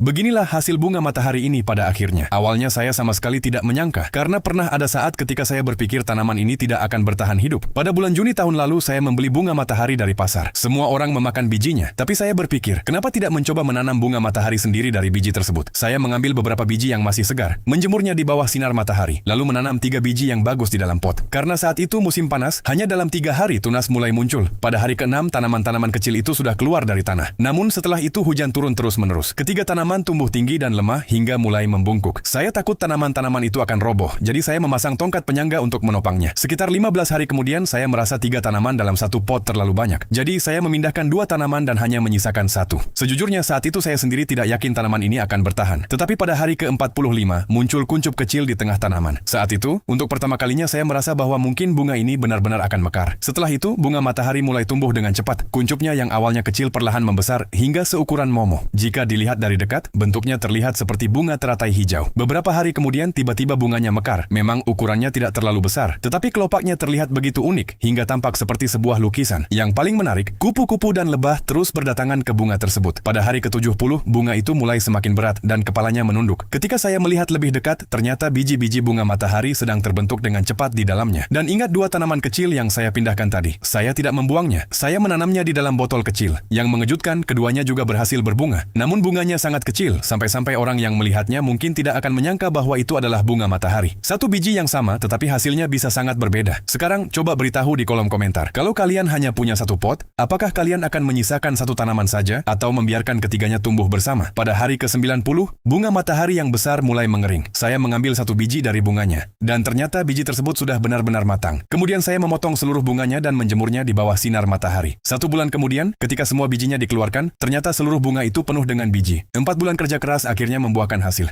Beginilah hasil bunga matahari ini pada akhirnya. Awalnya saya sama sekali tidak menyangka, karena pernah ada saat ketika saya berpikir tanaman ini tidak akan bertahan hidup. Pada bulan Juni tahun lalu saya membeli bunga matahari dari pasar. Semua orang memakan bijinya, tapi saya berpikir, kenapa tidak mencoba menanam bunga matahari sendiri dari biji tersebut? Saya mengambil beberapa biji yang masih segar, menjemurnya di bawah sinar matahari, lalu menanam 3 biji yang bagus di dalam pot. Karena saat itu musim panas, hanya dalam 3 hari tunas mulai muncul. Pada hari ke-6, tanaman-tanaman kecil itu sudah keluar dari tanah. Namun setelah itu hujan turun terus-menerus. Ketiga tanaman tumbuh tinggi dan lemah hingga mulai membungkuk. Saya takut tanaman-tanaman itu akan roboh, jadi saya memasang tongkat penyangga untuk menopangnya. Sekitar 15 hari kemudian, saya merasa 3 tanaman dalam satu pot terlalu banyak. Jadi saya memindahkan 2 tanaman dan hanya menyisakan 1. Sejujurnya saat itu saya sendiri tidak yakin tanaman ini akan bertahan. Tetapi pada hari ke-45, muncul kuncup kecil di tengah tanaman. Saat itu, untuk pertama kalinya saya merasa bahwa mungkin bunga ini benar-benar akan mekar. Setelah itu, bunga matahari mulai tumbuh dengan cepat. Kuncupnya yang awalnya kecil perlahan membesar hingga seukuran momo. Jika dilihat dari dekat, bentuknya terlihat seperti bunga teratai hijau. Beberapa hari kemudian tiba-tiba bunganya mekar. Memang ukurannya tidak terlalu besar, tetapi kelopaknya terlihat begitu unik hingga tampak seperti sebuah lukisan. Yang paling menarik, kupu-kupu dan lebah terus berdatangan ke bunga tersebut. Pada hari ke-70, bunga itu mulai semakin berat dan kepalanya menunduk. Ketika saya melihat lebih dekat, ternyata biji-biji bunga matahari sedang terbentuk dengan cepat di dalamnya. Dan ingat 2 tanaman kecil yang saya pindahkan tadi. Saya tidak membuangnya. Saya menanamnya di dalam botol kecil. Yang mengejutkan, keduanya juga berhasil berbunga. Namun bunganya sangat kecil, sampai-sampai orang yang melihatnya mungkin tidak akan menyangka bahwa itu adalah bunga matahari. Satu biji yang sama, tetapi hasilnya bisa sangat berbeda. Sekarang, coba beritahu di kolom komentar. Kalau kalian hanya punya 1 pot, apakah kalian akan menyisakan 1 tanaman saja, atau membiarkan ketiganya tumbuh bersama? Pada hari ke-90, bunga matahari yang besar mulai mengering. Saya mengambil 1 biji dari bunganya. Dan ternyata biji tersebut sudah benar-benar matang. Kemudian saya memotong seluruh bunganya dan menjemurnya di bawah sinar matahari. 1 bulan kemudian, ketika semua bijinya dikeluarkan, ternyata seluruh bunga itu penuh dengan biji. 4 bulan kerja keras akhirnya membuahkan hasil.